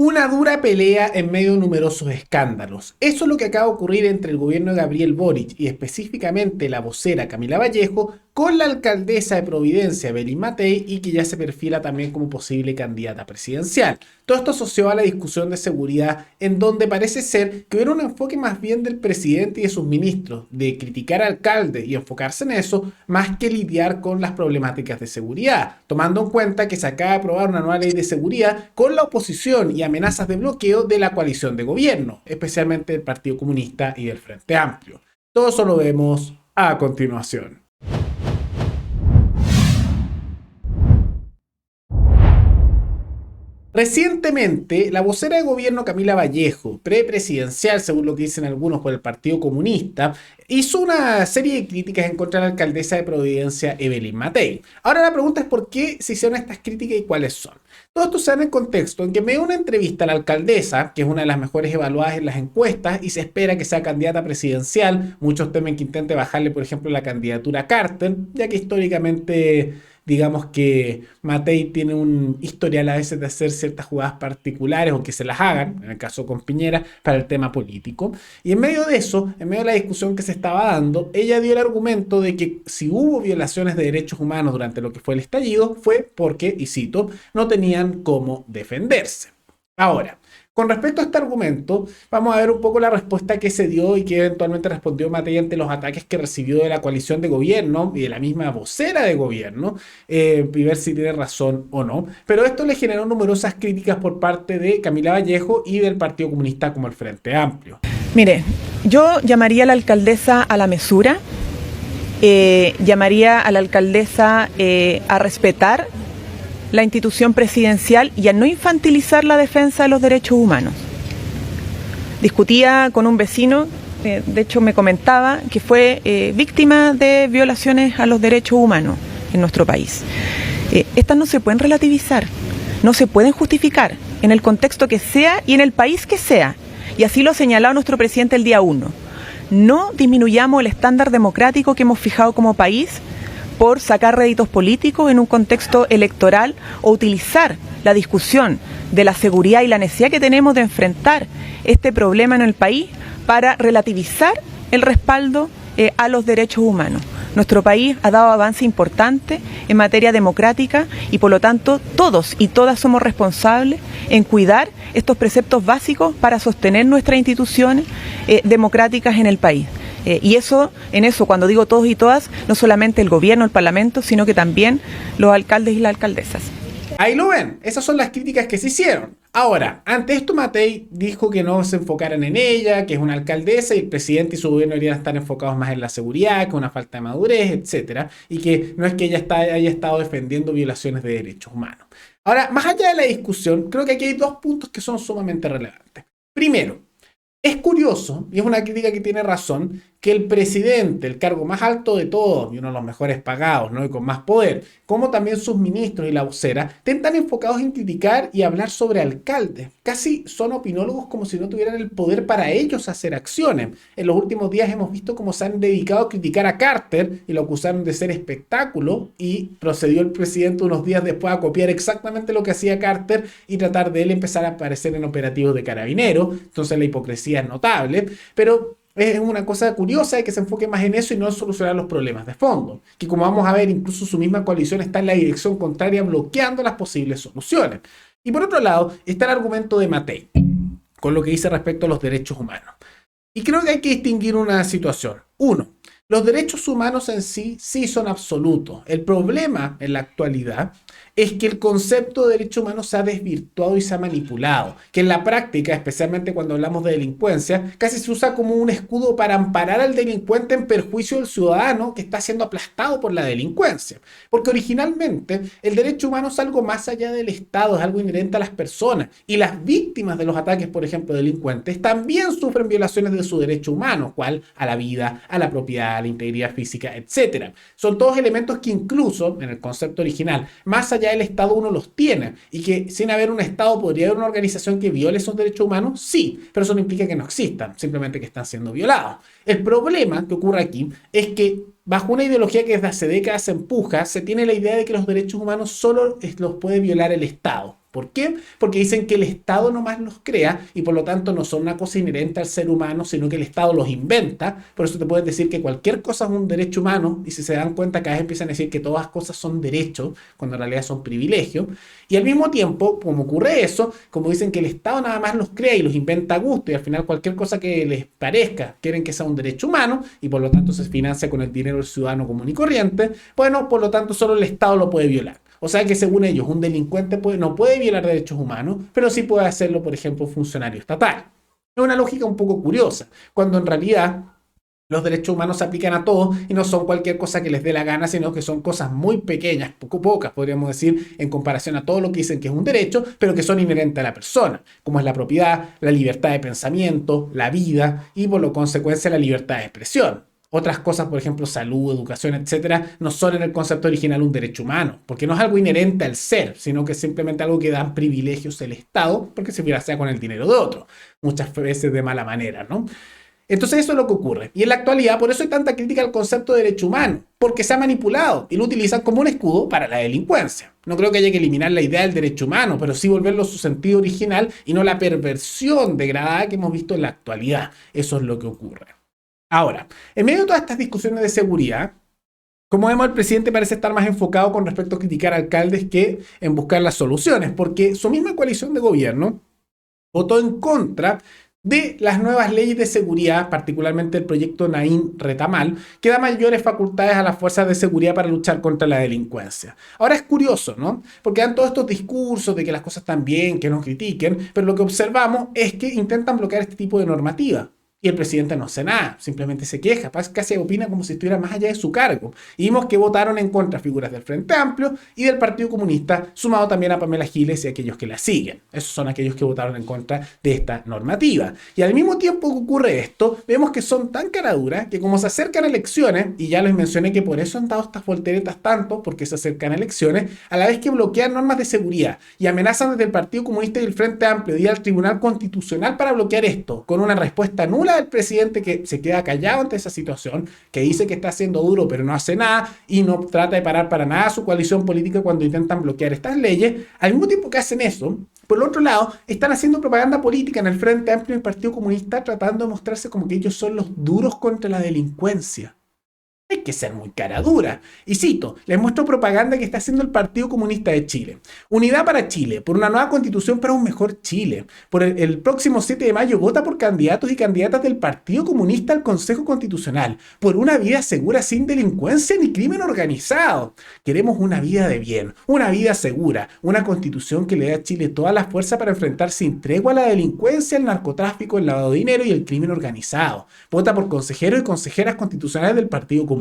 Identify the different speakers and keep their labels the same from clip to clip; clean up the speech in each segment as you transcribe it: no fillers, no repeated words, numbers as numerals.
Speaker 1: Una dura pelea en medio de numerosos escándalos. Eso es lo que acaba de ocurrir entre el gobierno de Gabriel Boric y específicamente la vocera Camila Vallejo con la alcaldesa de Providencia, Belín Matei, y que ya se perfila también como posible candidata presidencial. Todo esto asoció a la discusión de seguridad, en donde parece ser que hubiera un enfoque más bien del presidente y de sus ministros, de criticar al alcalde y enfocarse en eso, más que lidiar con las problemáticas de seguridad, tomando en cuenta que se acaba de aprobar una nueva ley de seguridad con la oposición y amenazas de bloqueo de la coalición de gobierno, especialmente del Partido Comunista y del Frente Amplio. Todo eso lo vemos a continuación. Recientemente, la vocera de gobierno Camila Vallejo, prepresidencial, según lo que dicen algunos por el Partido Comunista, hizo una serie de críticas en contra de la alcaldesa de Providencia, Evelyn Matei. Ahora la pregunta es por qué se hicieron estas críticas y cuáles son. Todo esto se da en el contexto en que me dio una entrevista a la alcaldesa, que es una de las mejores evaluadas en las encuestas, y se espera que sea candidata presidencial. Muchos temen que intente bajarle, por ejemplo, la candidatura a Carter, ya que históricamente digamos que Matei tiene un historial a veces de hacer ciertas jugadas particulares o que se las hagan, en el caso con Piñera, para el tema político. Y en medio de eso, en medio de la discusión que se estaba dando, ella dio el argumento de que si hubo violaciones de derechos humanos durante lo que fue el estallido, fue porque, y cito, no tenían cómo defenderse. Ahora, con respecto a este argumento, vamos a ver un poco la respuesta que se dio y que eventualmente respondió Matei ante los ataques que recibió de la coalición de gobierno y de la misma vocera de gobierno, y ver si tiene razón o no. Pero esto le generó numerosas críticas por parte de Camila Vallejo y del Partido Comunista como el Frente Amplio.
Speaker 2: Mire, yo llamaría a la alcaldesa a la mesura, llamaría a la alcaldesa a respetar la institución presidencial y a no infantilizar la defensa de los derechos humanos. Discutía con un vecino, de hecho me comentaba que fue víctima de violaciones a los derechos humanos en nuestro país. Estas no se pueden relativizar, no se pueden justificar en el contexto que sea y en el país que sea. Y así lo ha señalado nuestro presidente el día 1. No disminuyamos el estándar democrático que hemos fijado como país por sacar réditos políticos en un contexto electoral o utilizar la discusión de la seguridad y la necesidad que tenemos de enfrentar este problema en el país para relativizar el respaldo a los derechos humanos. Nuestro país ha dado avance importante en materia democrática y por lo tanto todos y todas somos responsables en cuidar estos preceptos básicos para sostener nuestras instituciones democráticas en el país. Y en eso, cuando digo todos y todas, no solamente el gobierno, el parlamento, sino que también los alcaldes y las alcaldesas.
Speaker 1: Ahí lo ven, esas son las críticas que se hicieron. Ahora, ante esto Matei dijo que no se enfocaran en ella, que es una alcaldesa y el presidente y su gobierno deberían estar enfocados más en la seguridad, que una falta de madurez, etcétera, y que no es que ella haya estado defendiendo violaciones de derechos humanos. Ahora, más allá de la discusión, creo que aquí hay dos puntos que son sumamente relevantes. Primero, es curioso, y es una crítica que tiene razón, que el presidente, el cargo más alto de todos y uno de los mejores pagados, ¿no? Y con más poder, como también sus ministros y la vocera, estén tan enfocados en criticar y hablar sobre alcaldes. Casi son opinólogos como si no tuvieran el poder para ellos hacer acciones. En los últimos días hemos visto cómo se han dedicado a criticar a Carter y lo acusaron de ser espectáculo y procedió el presidente unos días después a copiar exactamente lo que hacía Carter y tratar de él empezar a aparecer en operativos de carabineros. Entonces la hipocresía es notable, pero es una cosa curiosa de que se enfoque más en eso y no en solucionar los problemas de fondo. Que como vamos a ver, incluso su misma coalición está en la dirección contraria, bloqueando las posibles soluciones. Y por otro lado, está el argumento de Matei, con lo que dice respecto a los derechos humanos. Y creo que hay que distinguir una situación. Uno, los derechos humanos en sí son absolutos. El problema en la actualidad es que el concepto de derecho humano se ha desvirtuado y se ha manipulado, que en la práctica, especialmente cuando hablamos de delincuencia, casi se usa como un escudo para amparar al delincuente en perjuicio del ciudadano que está siendo aplastado por la delincuencia. Porque originalmente el derecho humano es algo más allá del Estado, es algo inherente a las personas. Y las víctimas de los ataques, por ejemplo, de delincuentes, también sufren violaciones de su derecho humano, cual a la vida, a la propiedad, a la integridad física, etc. Son todos elementos que incluso, en el concepto original, más allá del Estado uno los tiene, y que sin haber un Estado podría haber una organización que viole esos derechos humanos, sí, pero eso no implica que no existan, simplemente que están siendo violados. El problema que ocurre aquí es que bajo una ideología que desde hace décadas se empuja, se tiene la idea de que los derechos humanos solo los puede violar el Estado. ¿Por qué? Porque dicen que el Estado nomás los crea y por lo tanto no son una cosa inherente al ser humano, sino que el Estado los inventa. Por eso te pueden decir que cualquier cosa es un derecho humano y si se dan cuenta cada vez empiezan a decir que todas las cosas son derechos, cuando en realidad son privilegios. Y al mismo tiempo, como ocurre eso, como dicen que el Estado nada más los crea y los inventa a gusto y al final cualquier cosa que les parezca quieren que sea un derecho humano y por lo tanto se financia con el dinero del ciudadano común y corriente, bueno, por lo tanto solo el Estado lo puede violar. O sea que según ellos un delincuente no puede violar derechos humanos, pero sí puede hacerlo, por ejemplo, un funcionario estatal. Es una lógica un poco curiosa, cuando en realidad los derechos humanos se aplican a todos y no son cualquier cosa que les dé la gana, sino que son cosas muy pequeñas, pocas podríamos decir, en comparación a todo lo que dicen que es un derecho, pero que son inherentes a la persona, como es la propiedad, la libertad de pensamiento, la vida y por lo consecuencia la libertad de expresión. Otras cosas, por ejemplo, salud, educación, etcétera, no son en el concepto original un derecho humano, porque no es algo inherente al ser, sino que es simplemente algo que dan privilegios el Estado, porque se financia con el dinero de otro, muchas veces de mala manera, ¿no? Entonces eso es lo que ocurre. Y en la actualidad, por eso hay tanta crítica al concepto de derecho humano, porque se ha manipulado y lo utilizan como un escudo para la delincuencia. No creo que haya que eliminar la idea del derecho humano, pero sí volverlo a su sentido original y no la perversión degradada que hemos visto en la actualidad. Eso es lo que ocurre. Ahora, en medio de todas estas discusiones de seguridad, como vemos, el presidente parece estar más enfocado con respecto a criticar alcaldes que en buscar las soluciones, porque su misma coalición de gobierno votó en contra de las nuevas leyes de seguridad, particularmente el proyecto Naim Retamal, que da mayores facultades a las fuerzas de seguridad para luchar contra la delincuencia. Ahora es curioso, ¿no? Porque dan todos estos discursos de que las cosas están bien, que no critiquen, pero lo que observamos es que intentan bloquear este tipo de normativa. Y el presidente no hace nada, simplemente se queja, casi opina como si estuviera más allá de su cargo. Y vimos que votaron en contra figuras del Frente Amplio y del Partido Comunista, sumado también a Pamela Giles y a aquellos que la siguen. Esos son aquellos que votaron en contra de esta normativa. Y al mismo tiempo que ocurre esto, vemos que son tan caraduras que como se acercan elecciones, y ya les mencioné que por eso han dado estas volteretas tanto, porque se acercan elecciones, a la vez que bloquean normas de seguridad y amenazan desde el Partido Comunista y el Frente Amplio de ir al Tribunal Constitucional para bloquear esto, con una respuesta nula del presidente que se queda callado ante esa situación, que dice que está siendo duro pero no hace nada y no trata de parar para nada a su coalición política cuando intentan bloquear estas leyes. Al mismo tiempo que hacen eso, por el otro lado, están haciendo propaganda política en el Frente Amplio y el Partido Comunista tratando de mostrarse como que ellos son los duros contra la delincuencia. Hay que ser muy cara dura. Y cito, les muestro propaganda que está haciendo el Partido Comunista de Chile. Unidad para Chile, por una nueva constitución para un mejor Chile. Por el próximo 7 de mayo vota por candidatos y candidatas del Partido Comunista al Consejo Constitucional. Por una vida segura sin delincuencia ni crimen organizado. Queremos una vida de bien, una vida segura, una constitución que le dé a Chile toda la fuerza para enfrentar sin tregua a la delincuencia, el narcotráfico, el lavado de dinero y el crimen organizado. Vota por consejeros y consejeras constitucionales del Partido Comunista.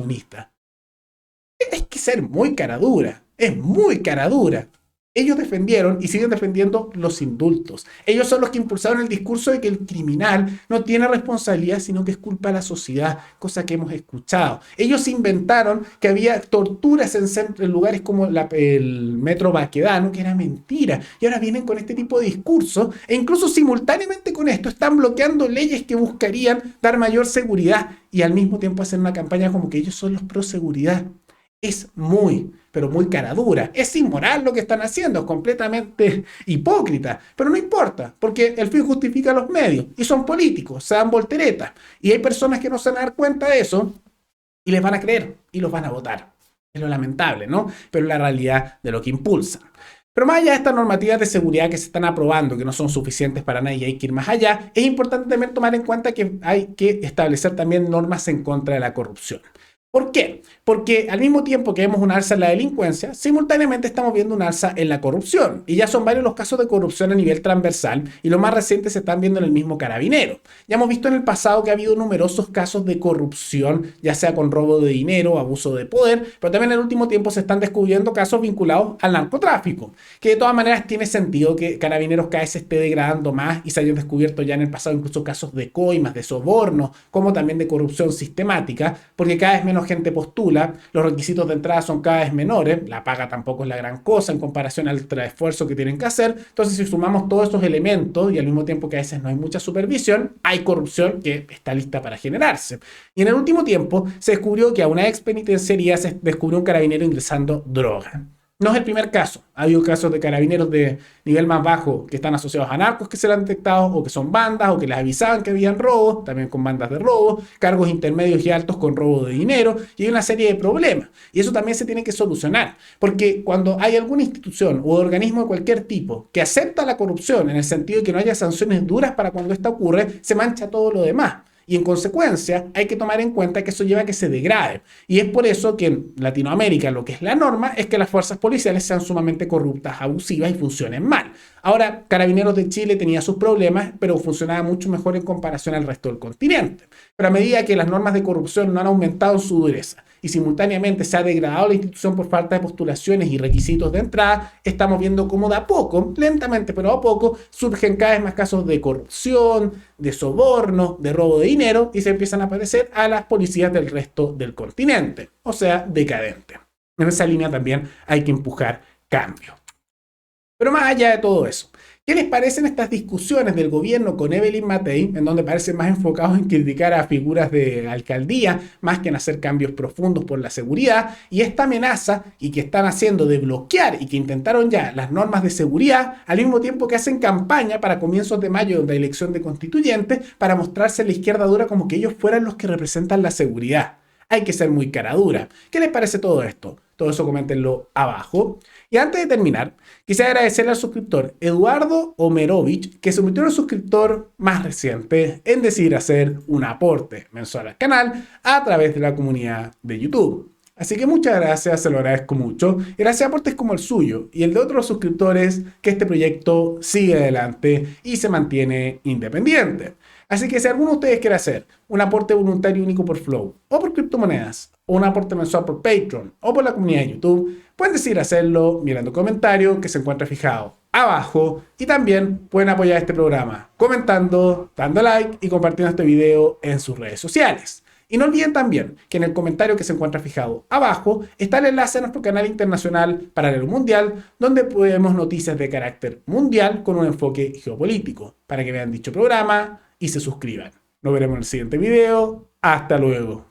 Speaker 1: Hay que ser muy cara dura, es muy cara dura. Ellos defendieron y siguen defendiendo los indultos. Ellos son los que impulsaron el discurso de que el criminal no tiene responsabilidad, sino que es culpa de la sociedad, cosa que hemos escuchado. Ellos inventaron que había torturas en lugares como el Metro Baquedano, que era mentira. Y ahora vienen con este tipo de discursos e incluso simultáneamente con esto están bloqueando leyes que buscarían dar mayor seguridad y al mismo tiempo hacer una campaña como que ellos son los pro seguridad. Es muy, pero muy cara dura. Es inmoral lo que están haciendo, es completamente hipócrita. Pero no importa, porque el fin justifica los medios. Y son políticos, se dan volteretas. Y hay personas que no se van a dar cuenta de eso y les van a creer y los van a votar. Es lo lamentable, ¿no? Pero es la realidad de lo que impulsan. Pero más allá de estas normativas de seguridad que se están aprobando, que no son suficientes para nadie y hay que ir más allá, es importante también tomar en cuenta que hay que establecer también normas en contra de la corrupción. ¿Por qué? Porque al mismo tiempo que vemos un alza en la delincuencia, simultáneamente estamos viendo un alza en la corrupción. Y ya son varios los casos de corrupción a nivel transversal y los más recientes se están viendo en el mismo Carabinero. Ya hemos visto en el pasado que ha habido numerosos casos de corrupción, ya sea con robo de dinero, abuso de poder, pero también en el último tiempo se están descubriendo casos vinculados al narcotráfico, que de todas maneras tiene sentido que Carabineros cada vez se esté degradando más y se hayan descubierto ya en el pasado incluso casos de coimas, de sobornos, como también de corrupción sistemática, porque cada vez menos gente postula, los requisitos de entrada son cada vez menores, la paga tampoco es la gran cosa en comparación al esfuerzo que tienen que hacer. Entonces, si sumamos todos estos elementos y al mismo tiempo que a veces no hay mucha supervisión, hay corrupción que está lista para generarse. Y en el último tiempo se descubrió que a una ex penitenciaría se descubrió un carabinero ingresando droga. No es el primer caso. Ha habido casos de carabineros de nivel más bajo que están asociados a narcos que se le han detectado, o que son bandas, o que les avisaban que habían robos, también con bandas de robo, cargos intermedios y altos con robo de dinero, y hay una serie de problemas. Y eso también se tiene que solucionar, porque cuando hay alguna institución o organismo de cualquier tipo que acepta la corrupción, en el sentido de que no haya sanciones duras para cuando esta ocurre, se mancha todo lo demás. Y en consecuencia hay que tomar en cuenta que eso lleva a que se degrade. Y es por eso que en Latinoamérica lo que es la norma es que las fuerzas policiales sean sumamente corruptas, abusivas y funcionen mal. Ahora, Carabineros de Chile tenía sus problemas, pero funcionaba mucho mejor en comparación al resto del continente. Pero a medida que las normas de corrupción no han aumentado en su dureza y simultáneamente se ha degradado la institución por falta de postulaciones y requisitos de entrada, estamos viendo cómo de a poco, lentamente pero a poco, surgen cada vez más casos de corrupción, de soborno, de robo de dinero, y se empiezan a aparecer a las policías del resto del continente, o sea, decadente. En esa línea también hay que empujar cambio. Pero más allá de todo eso, ¿qué les parecen estas discusiones del gobierno con Evelyn Matei, en donde parecen más enfocados en criticar a figuras de alcaldía, más que en hacer cambios profundos por la seguridad, y esta amenaza y que están haciendo de bloquear y que intentaron ya las normas de seguridad, al mismo tiempo que hacen campaña para comienzos de mayo de la elección de constituyentes para mostrarse a la izquierda dura como que ellos fueran los que representan la seguridad? Hay que ser muy cara dura. ¿Qué les parece todo esto? Todo eso coméntenlo abajo. Y antes de terminar, quisiera agradecerle al suscriptor Eduardo Omerovich, que se convirtió en el suscriptor más reciente en decidir hacer un aporte mensual al canal a través de la comunidad de YouTube. Así que muchas gracias, se lo agradezco mucho. Y gracias a aportes como el suyo y el de otros suscriptores, que este proyecto sigue adelante y se mantiene independiente. Así que si alguno de ustedes quiere hacer un aporte voluntario único por Flow, o por criptomonedas, o un aporte mensual por Patreon, o por la comunidad de YouTube, pueden decidir hacerlo mirando el comentario que se encuentra fijado abajo, y también pueden apoyar este programa comentando, dando like y compartiendo este video en sus redes sociales. Y no olviden también que en el comentario que se encuentra fijado abajo está el enlace a nuestro canal internacional Paralelo Mundial, donde vemos noticias de carácter mundial con un enfoque geopolítico, para que vean dicho programa y se suscriban. Nos veremos en el siguiente video. Hasta luego.